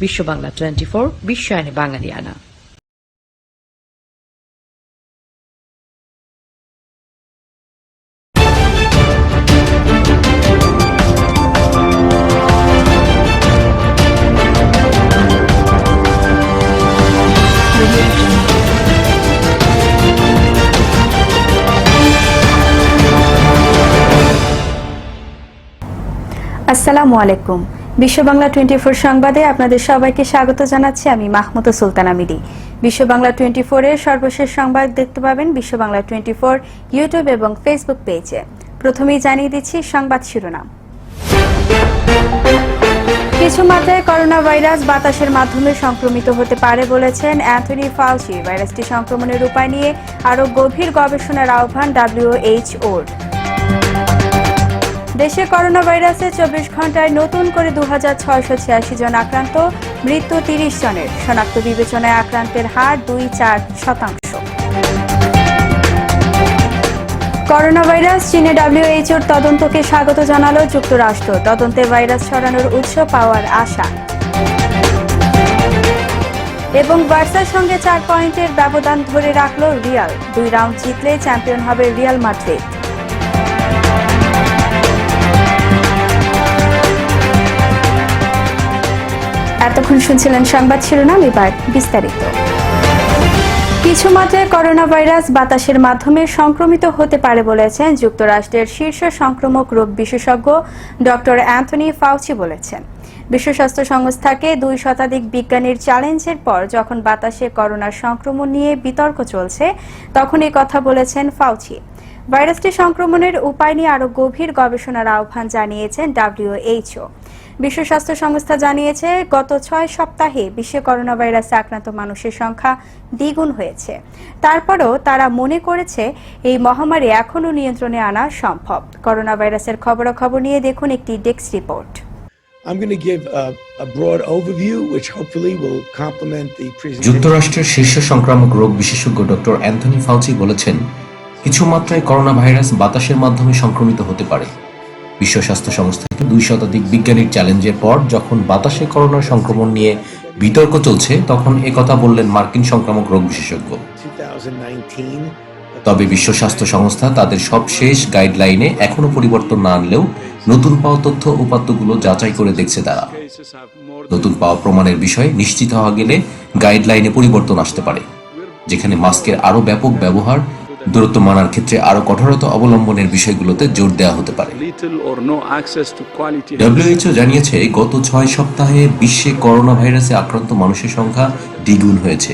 বিশ্ব বাংলা 24 বিশ্বায়নে বাঙালিয়ানা। আসসালামু আলাইকুম। বিশ্ব বাংলা 24 সংবাদে আপনাদের সবাইকে স্বাগত জানাচ্ছি আমি মাহমুদা সুলতানা মিলি। বিশ্ব বাংলা 24 এর সর্বশেষ সংবাদ দেখতে পাবেন বিশ্ব বাংলা 24 ইউটিউব এবং ফেসবুক পেজে। প্রথমেই জানিয়ে দিচ্ছি সংবাদ শিরোনাম। কিছু মাত্রায় করোনা ভাইরাস বাতাসের মাধ্যমে সংক্রমিত হতে পারে বলেছেন অ্যান্থনি ফাউচি। ভাইরাসটি সংক্রমণের উপায় নিয়ে আরও গভীর গবেষণার আহ্বান WHO-র। দেশে করোনা ভাইরাসে 24 ঘন্টায় নতুন করে 2686 জন আক্রান্ত, মৃত্যু 30 জনের। শনাক্ত বিবেচনায় আক্রান্তের হার 2.4%। করোনা ভাইরাস চীনে WHO-র তদন্তকে স্বাগত জানালো যুক্তরাষ্ট্র। তদন্তে ভাইরাস ছড়ানোর উৎস পাওয়ার আশা। এবং বার্সার সঙ্গে 4 পয়েন্টের ব্যবধান ধরে রাখল রিয়াল। 2 রাউন্ড জিতলে চ্যাম্পিয়ন হবে রিয়াল মাদ্রিদ। এতক্ষণ শুনছিলেন সংবাদ শিরোনাম, এবার বিস্তারিত। কিছু মাত্রায় করোনা ভাইরাস বাতাসের মাধ্যমে সংক্রমিত হতে পারে বলেছেন যুক্তরাষ্ট্রের শীর্ষ সংক্রামক রোগ বিশেষজ্ঞ ডক্টর অ্যান্থনি ফাউচি বলেছেন। বিশ্ব স্বাস্থ্য সংস্থাকে 2 শতাধিক বিজ্ঞানীর চ্যালেঞ্জের পর যখন বাতাসে করোনার সংক্রমণ নিয়ে বিতর্ক চলছে, তখন এই কথা বলেছেন ফাউচি। ভাইরাসটি সংক্রমণের উপায় নিয়ে আরও গভীর গবেষণার আহ্বান জানিয়েছেন WHO। বিশ্ব স্বাস্থ্য সংস্থা জানিয়েছে, গত 6 সপ্তাহে বিশ্বে করোনা ভাইরাসে আক্রান্ত মানুষের সংখ্যা দ্বিগুণ হয়েছে। তারপরও তারা মনে করেছে এই মহামারী এখনও নিয়ন্ত্রণে আনা সম্ভব। করোনা ভাইরাসের খবরাখবর নিয়ে দেখুন একটি ডেস্ক রিপোর্ট। যুক্তরাষ্ট্রের শীর্ষ সংক্রামক রোগ বিশেষজ্ঞ ডক্টর অ্যান্থনি ফাউচি বলেছেন, কিছু মাত্রায় করোনা ভাইরাস বাতাসের মাধ্যমে সংক্রমিত হতে পারে। বিশ্ব স্বাস্থ্য সংস্থাকে 2 শতাধিক বিজ্ঞানীর চ্যালেঞ্জের পর যখন বাতাসে করোনার সংক্রমণ নিয়ে বিতর্ক চলছে, তখন একথা বললেন মার্কিন সংক্রামক রোগ বিশেষজ্ঞ। তবে বিশ্ব স্বাস্থ্য সংস্থা তাদের সবশেষ গাইডলাইনে এখনো পরিবর্তন না আনলেও নতুন পাওয়া তথ্য উপাত্তগুলো যাচাই করে দেখছে তারা। নতুন পাওয়া প্রমাণের বিষয়ে নিশ্চিত হওয়া গেলে গাইডলাইনে পরিবর্তন আসতে পারে, যেখানে মাস্কের আরও ব্যাপক ব্যবহার, দূরত্ব মানার ক্ষেত্রে আরো কঠোরতা অবলম্বনের বিষয়গুলোতে জোর দেওয়া হতে পারে। WHO জানিয়েছে, গত 6 সপ্তাহে বিশ্বে করোনা ভাইরাসে আক্রান্ত মানুষের সংখ্যা দ্বিগুণ হয়েছে।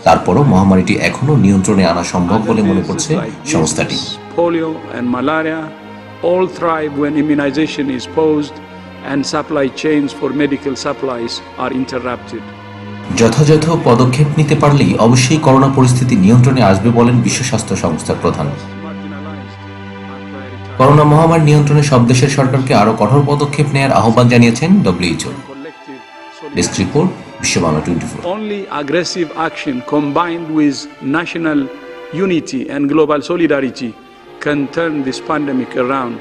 তারপরও মহামারীটি এখনো নিয়ন্ত্রণে আনা সম্ভব বলে মনে করছে সংস্থাটি। Polio and malaria all thrive when immunization is paused and supply chains for medical supplies are interrupted. যথাযথ পদক্ষেপ নিতে পারলেই অবশ্যই করোনা পরিস্থিতি নিয়ন্ত্রণে আসবে বলেন বিশ্ব স্বাস্থ্য সংস্থার প্রধান। করোনা মহামারী নিয়ন্ত্রণে সব দেশের সরকারকে আরো কঠোর পদক্ষেপ নেওয়ার আহ্বান জানিয়েছেন WHO। ডেস্ক রিপোর্ট, বিশ্ব Bangla 24। Only aggressive action combined with national unity and global solidarity can turn this pandemic around.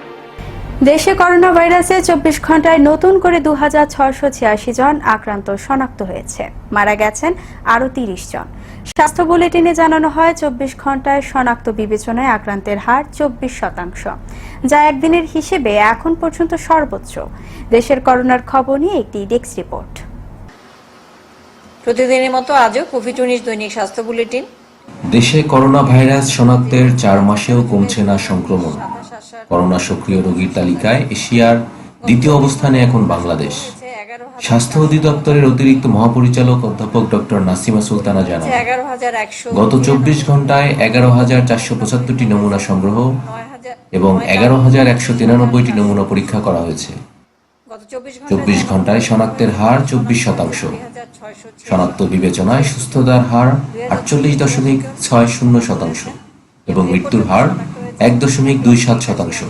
দেশে করোনা ভাইরাসে 24 ঘন্টায় নতুন করে 2686 জন আক্রান্ত শনাক্ত হয়েছে। মারা গেছেন আরও 30 জন। স্বাস্থ্য বুলেটিনে জানানো হয়, 24 ঘন্টায় শনাক্ত বিবেচনায় আক্রান্তের হার 24%, যা একদিনের হিসেবে এখন পর্যন্ত সর্বোচ্চ। দেশের করোনার খবর নিয়ে একটি ডেস্ক রিপোর্ট। প্রতিদিনের মতো আজও কোভিড-19 দৈনিক স্বাস্থ্য বুলেটিন। দেশে করোনা ভাইরাস শনাক্তের 4 মাসেও কমছে না সংক্রমণ। করোনা সক্রিয় রোগীর তালিকায় এশিয়ার দ্বিতীয় অবস্থানে এখন বাংলাদেশ। স্বাস্থ্য অধিদপ্তরের অতিরিক্ত মহাপরিচালক অধ্যাপক ডক্টর নাসিমা সুলতানা জানান, গত 24 ঘন্টায় 11,475টি নমুনা সংগ্রহ এবং 11,193টি নমুনা পরীক্ষা করা হয়েছে। 24 ঘন্টায় শনাক্তের হার 24%। শনাক্ত বিবেচনায় সুস্থতার হার 48.60% এবং মৃত্যুর হার 1.27%।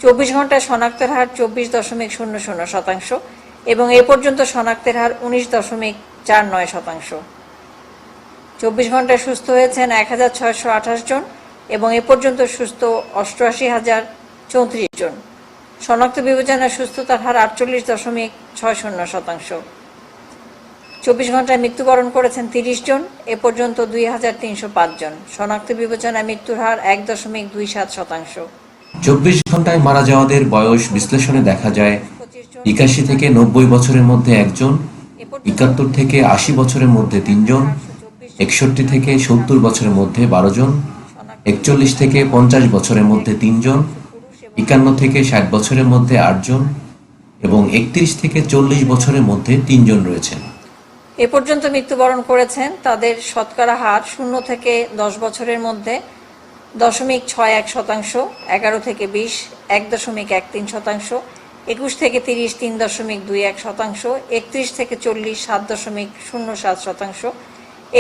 24 ঘন্টায় শনাক্তের হার 24.00% এবং এ পর্যন্ত শনাক্তের হার 19.49%। 24 ঘন্টায় সুস্থ হয়েছেন 1,628 জন এবং এ পর্যন্ত সুস্থ 88,034 জন। শনাক্ত বিবেচনায় সুস্থতার হার 48.60%। 24 ঘন্টায় মৃত্যুবরণ করেছেন 30 জন, এ পর্যন্ত 2305 জন। শনাক্ত বিবেচনায় মৃত্যুর হার 1.27%। 24 ঘন্টায় মারা যাওয়াদের বয়স বিশ্লেষণে দেখা যায় 81 থেকে 90 বছরের মধ্যে একজন, 71 থেকে 80 বছরের মধ্যে 3 জন, 61 থেকে 70 বছরের মধ্যে 12 জন, 41 থেকে 50 বছরের মধ্যে 3 জন, 51 থেকে 60 বছরের মধ্যে 8 জন এবং 31 থেকে 40 বছরের মধ্যে 3 জন রয়েছেন। এ পর্যন্ত মৃত্যুবরণ করেছেন তাদের শতকরা হার 0 থেকে 10 বছরের মধ্যে 0.61%, 11 থেকে 20 1.13%, 21 থেকে 30 3.21%, 31 থেকে 40 7.07%,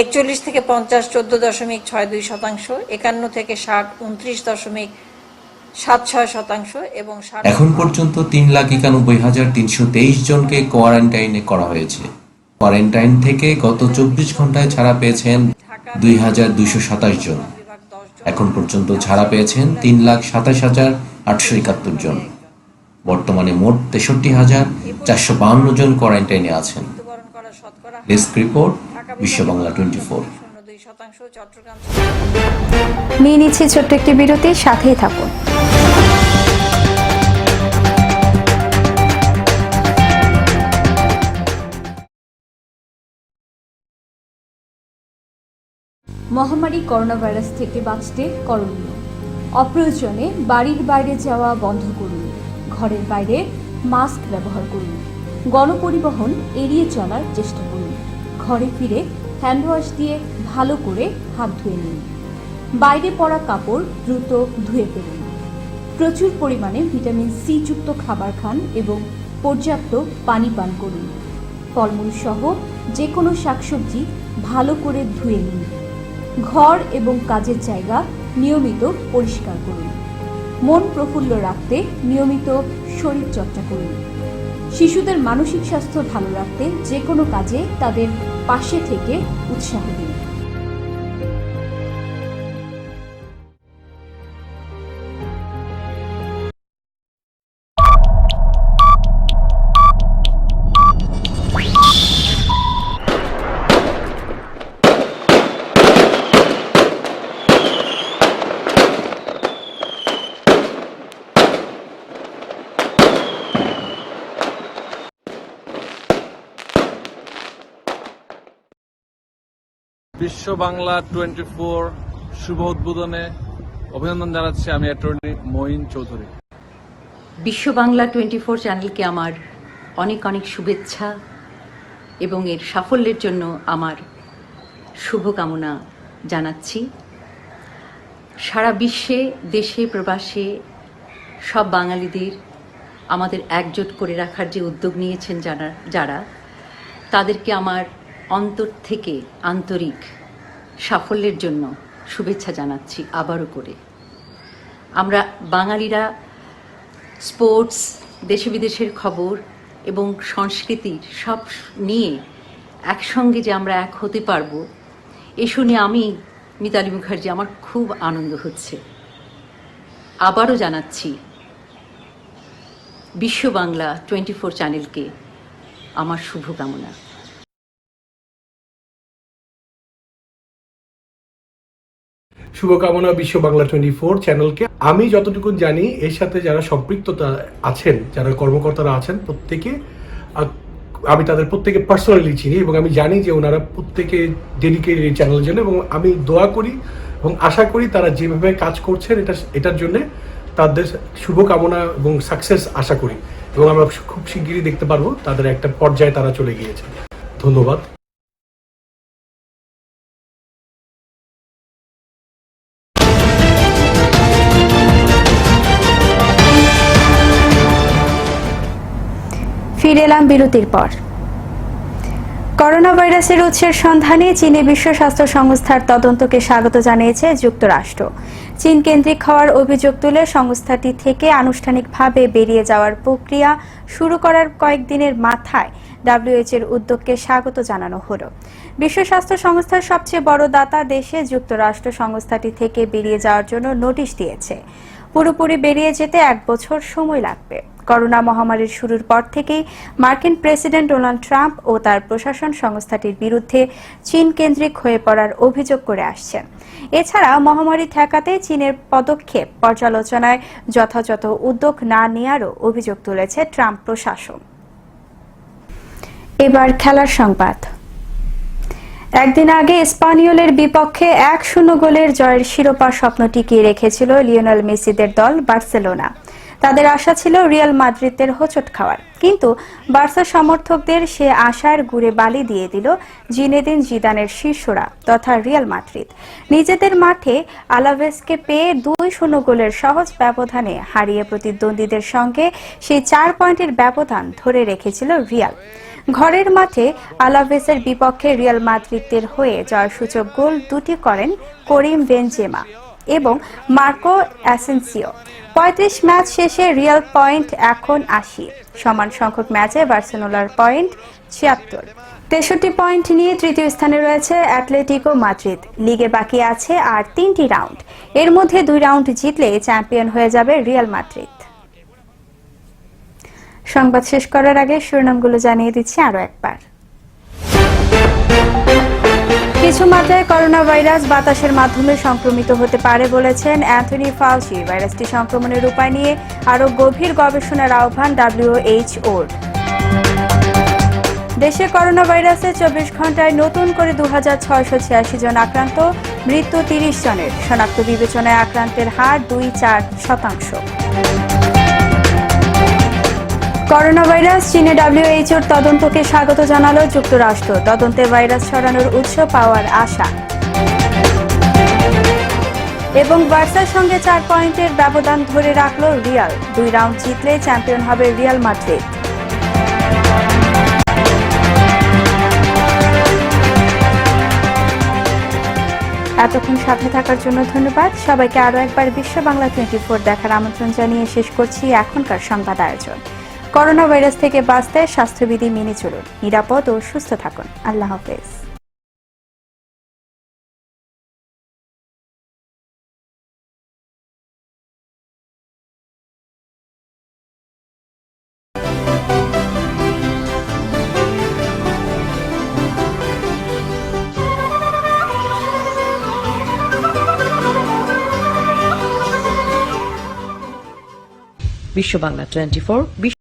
41 থেকে 50 14.62%, 51 থেকে 60 29.76% এবং এখন পর্যন্ত 3,91,323 জনকে কোয়ারেন্টাইনে করা হয়েছে। কোয়ারেন্টাইন থেকে গত 24 ঘন্টায় ছাড়া পেয়েছেন 2,227 জন। এখন পর্যন্ত ছাড়া পেয়েছেন 3,27,871 জন। বর্তমানে মোট 63,452 জন কোয়ারেন্টাইনে আছেন। ডেস্ক রিপোর্ট, বিশ্ব বাংলা 24। নিয়ে নিচ্ছি ছোট্ট একটি বিরতি, সাথেই থাকুন। মহামারী করোনা ভাইরাস থেকে বাঁচতে করণীয়: অপ্রয়োজনে বাড়ির বাইরে যাওয়া বন্ধ করুন, ঘরের বাইরে মাস্ক ব্যবহার করুন, গণপরিবহন এড়িয়ে চলার চেষ্টা করুন, ঘরে ফিরে হ্যান্ড ওয়াশ দিয়ে ভালো করে হাত ধুয়ে নিন, বাইরে পরা কাপড় দ্রুত ধুয়ে ফেলুন, প্রচুর পরিমাণে ভিটামিন সি যুক্ত খাবার খান এবং পর্যাপ্ত পানি পান করুন, ফলমূল সহ যে কোনো শাকসবজি ভালো করে ধুয়ে নিন, ঘর এবং কাজের জায়গা নিয়মিত পরিষ্কার করুন, মন প্রফুল্ল রাখতে নিয়মিত শরীরচর্চা করুন, শিশুদের মানসিক স্বাস্থ্য ভালো রাখতে যে কোনো কাজে তাদের পাশে থেকে উৎসাহ দিন। বিশ্ব বাংলা 24 শুভ উদ্বোধনে অভিনন্দন জানাচ্ছি আমি অ্যাটর্নি মঈন চৌধুরী। বিশ্ব বাংলা 24 চ্যানেলকে আমার অনেক অনেক শুভেচ্ছা এবং এর সাফল্যের জন্য আমার শুভকামনা জানাচ্ছি। সারা বিশ্বে, দেশে প্রবাসে সব বাঙালিদের আমাদের একজোট করে রাখার যে উদ্যোগ নিয়েছেন যারা তাদেরকে আমার অন্তর থেকে আন্তরিক সাফল্যের জন্য শুভেচ্ছা জানাচ্ছি আবারও করে। আমরা বাঙালিরা স্পোর্টস, দেশে বিদেশের খবর এবং সংস্কৃতির সব নিয়ে একসঙ্গে যে আমরা এক হতে পারবো, এ শুনে আমি মিতালি মুখার্জি, আমার খুব আনন্দ হচ্ছে। আবারও জানাচ্ছি বিশ্ব বাংলা 24 চ্যানেলকে আমার শুভকামনা। শুভকামনা বিশ্ব বাংলা 24 চ্যানেলকে। আমি যতটুকু জানি এর সাথে যারা সম্পৃক্ততা আছেন, যারা কর্মকর্তারা আছেন, প্রত্যেকে আমি তাদের প্রত্যেকে পার্সোনালি চিনি এবং আমি জানি যে ওনারা প্রত্যেকে ডেডিকেটেড এই চ্যানেলের জন্য, এবং আমি দোয়া করি এবং আশা করি তারা যেভাবে কাজ করছেন এটার জন্য তাদের শুভকামনা এবং সাকসেস আশা করি, এবং আমরা খুব শিগগিরই দেখতে পারবো তাদের একটা পর্যায়ে তারা চলে গিয়েছে। ধন্যবাদ। ফিরে এলাম বিরতির পর। করোনা ভাইরাসের উৎসের সন্ধানে চীনে বিশ্ব স্বাস্থ্য সংস্থার তদন্তকে স্বাগত জানিয়েছে যুক্তরাষ্ট্র। চীন কেন্দ্রিক হওয়ার অভিযোগ তুলে সংস্থাটি থেকে আনুষ্ঠানিকভাবে বেরিয়ে যাওয়ার প্রক্রিয়া শুরু করার কয়েকদিনের মাথায় ডব্লিউএইচওর উদ্যোগকে স্বাগত জানানো হলো। বিশ্ব স্বাস্থ্য সংস্থার সবচেয়ে বড় দাতা দেশে যুক্তরাষ্ট্র সংস্থাটি থেকে বেরিয়ে যাওয়ার জন্য নোটিশ দিয়েছে। পুরোপুরি বেরিয়ে যেতে 1 বছর সময় লাগবে। করোনা মহামারীর শুরুর পর থেকেই মার্কিন প্রেসিডেন্ট ডোনাল্ড ট্রাম্প ও তার প্রশাসন সংস্থাটির বিরুদ্ধে চীন কেন্দ্রিক হয়ে পড়ার অভিযোগ করে আসছেন। এছাড়া মহামারী ঠেকাতে চীনের পদক্ষেপ পর্যালোচনায় যথাযথ উদ্যোগ না নেওয়ারও অভিযোগ তুলেছে ট্রাম্প প্রশাসন। এবার খেলার সংবাদ। একদিন আগে স্পানিওলের বিপক্ষে 1-0 গোলের জয়ের শিরোপা স্বপ্ন টিকিয়ে রেখেছিল লিওনেল মেসিদের দল বার্সেলোনা। তাদের আশা ছিল রিয়াল মাদ্রিদের হোঁচট খাওয়ার, কিন্তু বার্সা সমর্থকদের সে আশার গুড়ে বালি দিয়ে দিল জিনেদিন জিদানের শিষ্যরা তথা রিয়াল মাদ্রিদ। নিজেদের মাঠে আলাভেসকে পেয়ে 2-0 গোলের সহজ ব্যবধানে হারিয়ে প্রতিদ্বন্দ্বীদের সঙ্গে সেই 4 পয়েন্টের ব্যবধান ধরে রেখেছিল রিয়াল। ঘরের মাঠে আলাভেসের বিপক্ষে রিয়াল মাদ্রিদের হয়ে জয়সূচক গোল দুটি করেন করিম বেনজেমা এবং মার্কো অ্যাসেনসিও। 35 ম্যাচ শেষে রিয়াল পয়েন্ট এখন 80। সমান সংখ্যক ম্যাচে বার্সেলোনার পয়েন্ট 76। 63 পয়েন্ট নিয়ে তৃতীয় স্থানে রয়েছে অ্যাটলেটিকো মাদ্রিদ। লিগে বাকি আছে আর 3টি রাউন্ড। এর মধ্যে 2 রাউন্ড জিতলে চ্যাম্পিয়ন হয়ে যাবে রিয়াল মাদ্রিদ। সংবাদ শেষ করার আগে শিরোনামগুলো জানিয়ে দিচ্ছি আরো একবার। কিছু মাত্রায় করোনা ভাইরাস বাতাসের মাধ্যমে সংক্রমিত হতে পারে বলেছেন অ্যান্থনি ফাউচি। ভাইরাসটি সংক্রমণের উপায় নিয়ে আরো গভীর গবেষণার আহ্বান WHO-র। দেশে করোনা ভাইরাসে 24 ঘন্টায় নতুন করে 2686 জন আক্রান্ত, মৃত্যু 30 জনের। শনাক্ত বিবেচনায় আক্রান্তের হার 2.4%। করোনা ভাইরাস চীনে WHO-র তদন্তকে স্বাগত জানালো যুক্তরাষ্ট্র। তদন্তে ভাইরাস ছড়ানোর উৎস পাওয়ার আশা। এবং বার্সার সঙ্গে 4 পয়েন্টের ব্যবধান ধরে রাখল রিয়াল। 2 রাউন্ড জিতলে চ্যাম্পিয়ন হবে রিয়াল মাদ্রিদ। এতক্ষণ সাথে থাকার জন্য ধন্যবাদ সবাইকে। আরো একবার বিশ্ব বাংলা 24 দেখার আমন্ত্রণ জানিয়ে শেষ করছি এখনকার সংবাদ আয়োজন। করোনা ভাইরাস থেকে বাঁচতে স্বাস্থ্যবিধি মেনে চলুন, নিরাপদ ও সুস্থ থাকুন। আল্লাহ হাফেজ। বিশ্ব বাংলা 24